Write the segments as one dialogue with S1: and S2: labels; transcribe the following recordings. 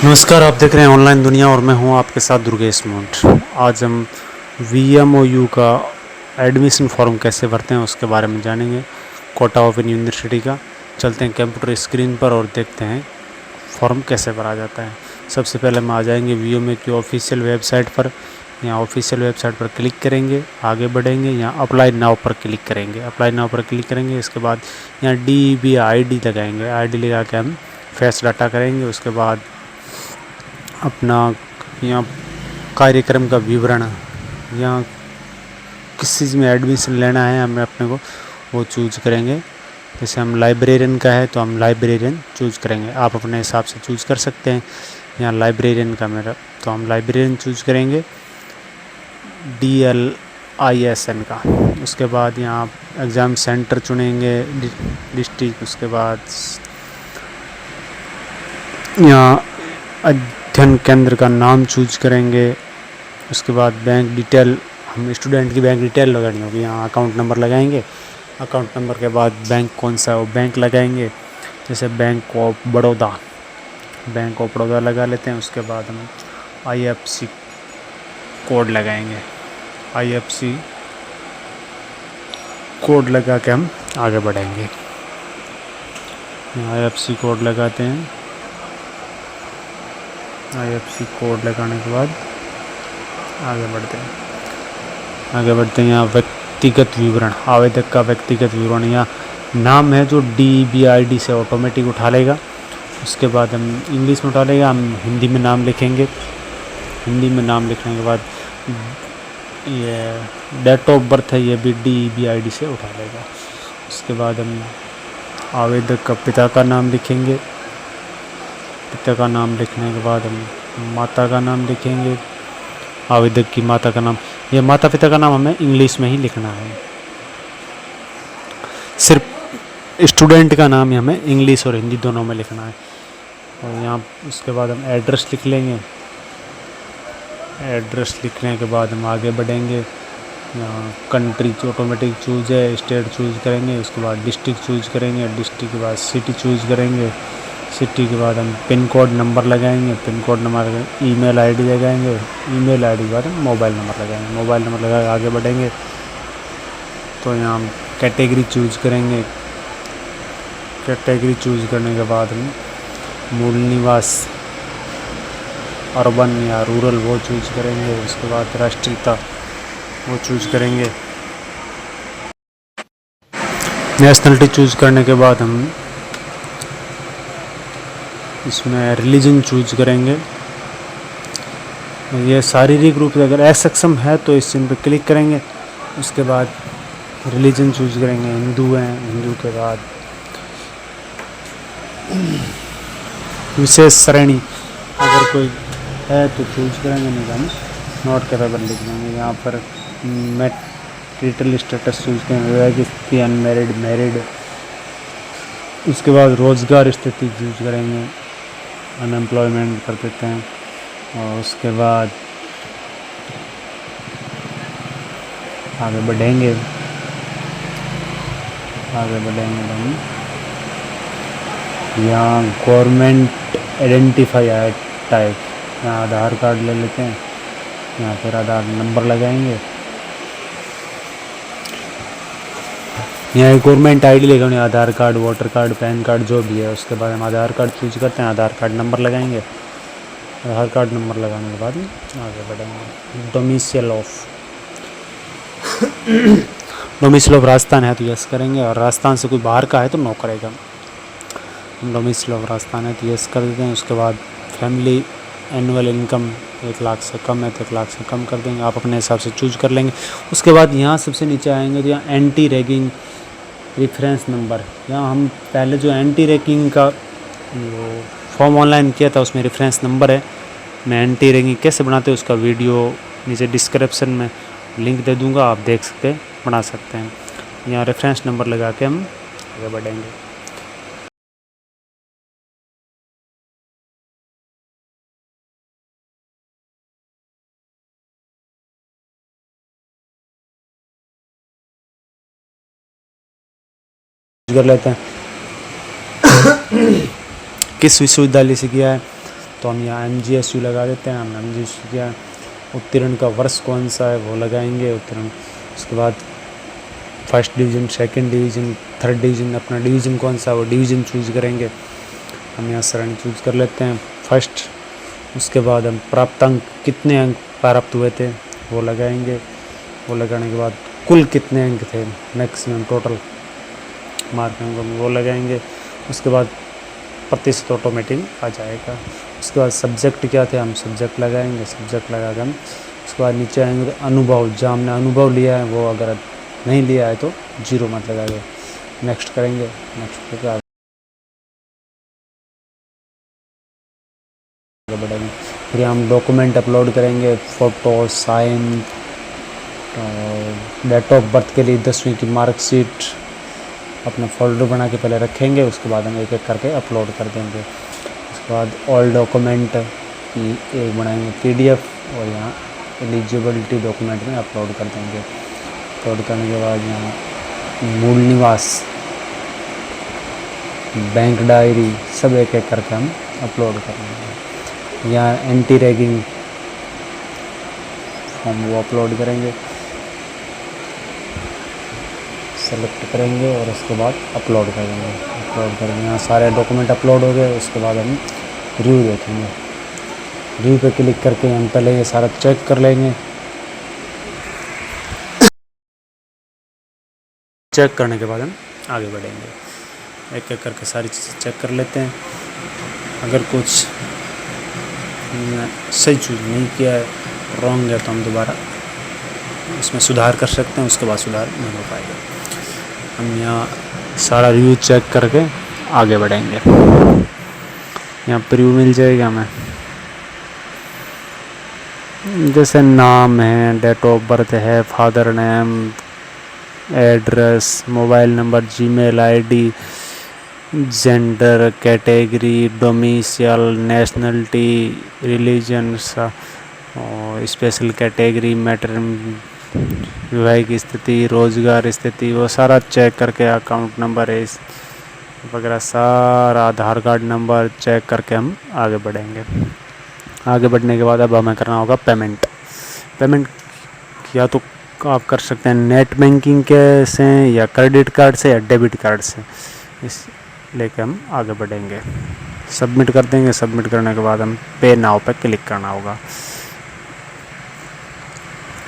S1: नमस्कार, आप देख रहे हैं ऑनलाइन दुनिया और मैं हूं आपके साथ दुर्गेश मोंट। आज हम वीएमओयू का एडमिशन फॉर्म कैसे भरते हैं उसके बारे में जानेंगे। कोटा ओपन यूनिवर्सिटी का। चलते हैं कंप्यूटर स्क्रीन पर और देखते हैं फॉर्म कैसे भरा जाता है। सबसे पहले हम आ जाएंगे वीएमओयू की ऑफिशियल वेबसाइट पर। यहाँ ऑफिशियल वेबसाइट पर क्लिक करेंगे, आगे बढ़ेंगे, यहाँ अप्लाई नाउ पर क्लिक करेंगे। अप्लाई नाउ पर क्लिक करेंगे, इसके बाद यहाँ DB ID लगाएंगे। ID लगा के हम फेस डाटा करेंगे। उसके बाद अपना यहाँ कार्यक्रम का विवरण, यहाँ किस चीज़ में एडमिशन लेना है हमें अपने को वो चूज करेंगे। जैसे हम लाइब्रेरियन का है तो हम लाइब्रेरियन चूज करेंगे, आप अपने हिसाब से चूज कर सकते हैं। यहाँ लाइब्रेरियन का मेरा तो हम लाइब्रेरियन चूज करेंगे, DLISN का। उसके बाद यहाँ एग्ज़ाम सेंटर चुनेंगे, डिस्ट्रिक्ट। उसके बाद यहाँ अध्ययन केंद्र का नाम चूज करेंगे। उसके बाद बैंक डिटेल, हम स्टूडेंट की बैंक डिटेल लगानी होगी। यहाँ अकाउंट नंबर लगाएंगे। अकाउंट नंबर के बाद बैंक कौन सा है वो बैंक लगाएंगे। जैसे बैंक ऑफ बड़ौदा लगा लेते हैं। उसके बाद हम IFSC कोड लगाएंगे। IFSC कोड लगा के हम आगे बढ़ेंगे। IFSC कोड लगाते हैं। IFSC कोड लगाने के बाद आगे बढ़ते हैं। यहाँ व्यक्तिगत विवरण, आवेदक का व्यक्तिगत विवरण, यहाँ नाम है जो DB ID से ऑटोमेटिक उठा लेगा। उसके बाद हम इंग्लिश में उठा लेगा, हम हिंदी में नाम लिखेंगे। हिंदी में नाम लिखने के बाद ये डेट ऑफ बर्थ है, ये भी DB ID से उठा लेगा। उसके बाद हम आवेदक का पिता का नाम लिखेंगे। पिता का नाम लिखने के बाद हम माता का नाम लिखेंगे। आवेदक की माता का नाम, ये माता पिता का नाम हमें इंग्लिश में ही लिखना है। सिर्फ स्टूडेंट का नाम ही हमें इंग्लिश और हिंदी दोनों में लिखना है। और यहाँ उसके बाद हम एड्रेस लिख लेंगे। एड्रेस लिखने के बाद हम आगे बढ़ेंगे। यहाँ कंट्री ऑटोमेटिक चूज है, स्टेट चूज करेंगे। उसके बाद डिस्ट्रिक्ट चूज करेंगे। डिस्ट्रिक्ट के बाद सिटी चूज करेंगे। सिटी के बाद हम पिन कोड नंबर लगाएंगे। Pin code number email ID लगाएंगे। ईमेल आईडी के बाद हम मोबाइल नंबर लगाएंगे। मोबाइल नंबर लगा के आगे बढ़ेंगे। तो यहाँ हम कैटेगरी चूज करेंगे। कैटेगरी चूज करने के बाद हम मूल निवास, अर्बन या रूरल वो चूज करेंगे। उसके बाद राष्ट्रीयता वो चूज करेंगे। नेशनलिटी चूज करने के बाद हम इसमें रिलीजन चूज करेंगे। ये शारीरिक रूप से अगर असक्षम है तो इस चिन्ह पर क्लिक करेंगे। उसके बाद रिलीजन चूज करेंगे, हिंदू हैं, हिंदू के बाद विशेष श्रेणी अगर कोई है तो चूज करेंगे, नहीं तो हम नोट कैपेबल लिख देंगे। यहाँ पर मैरिटल स्टेटस चूज करेंगे कि अनमैरिड, मैरिड। उसके बाद रोज़गार स्थिति चूज करेंगे, अनएम्प्लॉयमेंट कर देते हैं। और उसके बाद आगे बढ़ेंगे तो हम यहाँ गवर्नमेंट आइडेंटिफायर टाइप, यहाँ आधार कार्ड ले लेते हैं। यहाँ फिर आधार नंबर लगाएंगे। यहाँ गवर्नमेंट ID लगाने, Aadhaar card, voter card, PAN card जो भी है। उसके बाद हम आधार कार्ड चूज करते हैं। आधार कार्ड नंबर लगाएंगे। आधार कार्ड नंबर लगाने के बाद आगे बढ़ेंगे। डोमिसाइल ऑफ राजस्थान है तो यस करेंगे, और राजस्थान से कोई बाहर का है तो नो करेगा। डोमिसाइल ऑफ राजस्थान है तो यस कर देते हैं। उसके बाद फैमिली एनुअल इनकम 1 लाख से कम है तो 1 लाख से कम कर देंगे, आप अपने हिसाब से चूज कर लेंगे। उसके बाद यहाँ सबसे नीचे आएंगे तो यहाँ एंटी रैगिंग रेफरेंस नंबर, यहाँ हम पहले जो एंटी रैगिंग का वो फॉर्म ऑनलाइन किया था उसमें रेफरेंस नंबर है। मैं एंटी रैगिंग कैसे बनाते हैं उसका वीडियो नीचे डिस्क्रिप्शन में लिंक दे दूँगा, आप देख सकते बना सकते हैं। यहाँ रेफरेंस नंबर लगा के हम आगे बढ़ेंगे। कर लेते हैं किस विश्वविद्यालय से किया है तो हम यहाँ MGSU लगा देते हैं। हम MGSU क्या उत्तीर्ण का वर्ष कौन सा है वो लगाएंगे उत्तीर्ण। उसके बाद first division, second division, third division, अपना डिवीज़न कौन सा वो डिवीज़न चूज़ करेंगे। हम यहाँ सरणी चूज़ कर लेते हैं फर्स्ट। उसके बाद हम प्राप्त अंक कितने अंक प्राप्त हुए थे वो लगाएंगे। वो लगाने के बाद कुल कितने अंक थे मैक्सिमम टोटल मार्क अंक वो लगाएंगे। उसके बाद प्रतिशत ऑटोमेटिक आ जाएगा। उसके बाद सब्जेक्ट क्या थे हम सब्जेक्ट लगाएंगे। सब्जेक्ट लगा कर हम उसके बाद नीचे आएंगे तो अनुभव, जहाँ हमने अनुभव लिया है वो अगर नहीं लिया है तो 0 मत लगाएंगे। नेक्स्ट करेंगे। नेक्स्ट करके आगे बढ़ेंगे। फिर हम डॉक्यूमेंट अपलोड करेंगे, photo, sign, date of birth के लिए 10वीं की मार्कशीट अपना फोल्डर बना के पहले रखेंगे। उसके बाद हम एक एक करके अपलोड कर देंगे। उसके बाद ऑल डॉक्यूमेंट की एक बनाएंगे PDF और यहाँ एलिजिबिलिटी डॉक्यूमेंट में अपलोड कर देंगे। अपलोड करने के बाद यहाँ मूल निवास, बैंक डायरी सब एक एक करके हम अपलोड कर देंगे। यहाँ एंटी रैगिंग फॉर्म वो अपलोड करेंगे, सेलेक्ट करेंगे और उसके बाद अपलोड कर देंगे। अपलोड कर देंगे, यहाँ सारे डॉक्यूमेंट अपलोड हो गए। उसके बाद हम रिव्यू देखेंगे। रिव्यू पे क्लिक करके हम पहले ये सारा चेक कर लेंगे। चेक करने के बाद हम आगे बढ़ेंगे। एक एक करके सारी चीज़ें चेक कर लेते हैं। अगर कुछ सही चूज़ नहीं किया है, रॉन्ग है, तो हम दोबारा इसमें सुधार कर सकते हैं। उसके बाद सुधार नहीं हो पाएगा। हम यहाँ सारा रिव्यू चेक करके आगे बढ़ेंगे। यहाँ प्रीव्यू मिल जाएगा हमें, जैसे नाम है, डेट ऑफ बर्थ है, father name, address, mobile number, Gmail ID, gender, category, domicile, nationality, religion, और स्पेशल कैटेगरी, मैटर, वैवाहिक स्थिति, रोजगार स्थिति, वो सारा चेक करके अकाउंट नंबर है वगैरह सारा, आधार कार्ड नंबर चेक करके हम आगे बढ़ेंगे। आगे बढ़ने के बाद अब हमें करना होगा पेमेंट। पेमेंट या तो आप कर सकते हैं नेट बैंकिंग के से, या क्रेडिट कार्ड से, या डेबिट कार्ड से। इस लेके हम आगे बढ़ेंगे। सबमिट कर देंगे। सबमिट करने के बाद हम पे नाउ पे क्लिक करना होगा।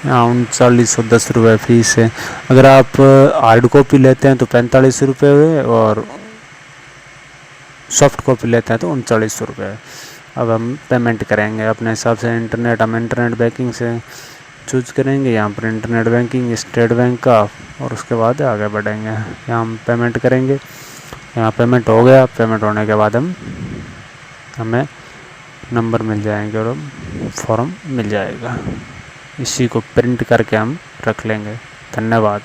S1: यहाँ 3910 रुपये फीस है। अगर आप हार्ड कॉपी लेते हैं तो 45 रुपये हुए, और सॉफ्ट कॉपी लेते हैं तो 39 रुपये। अब हम पेमेंट करेंगे अपने हिसाब से। इंटरनेट, हम इंटरनेट बैंकिंग से चूज करेंगे। यहाँ पर इंटरनेट बैंकिंग स्टेट बैंक का, और उसके बाद आगे बढ़ेंगे। यहाँ हम पेमेंट करेंगे। यहाँ पेमेंट हो गया। पेमेंट होने के बाद हमें नंबर मिल जाएंगे और फॉर्म मिल जाएगा। इसी को प्रिंट करके हम रख लेंगे। धन्यवाद।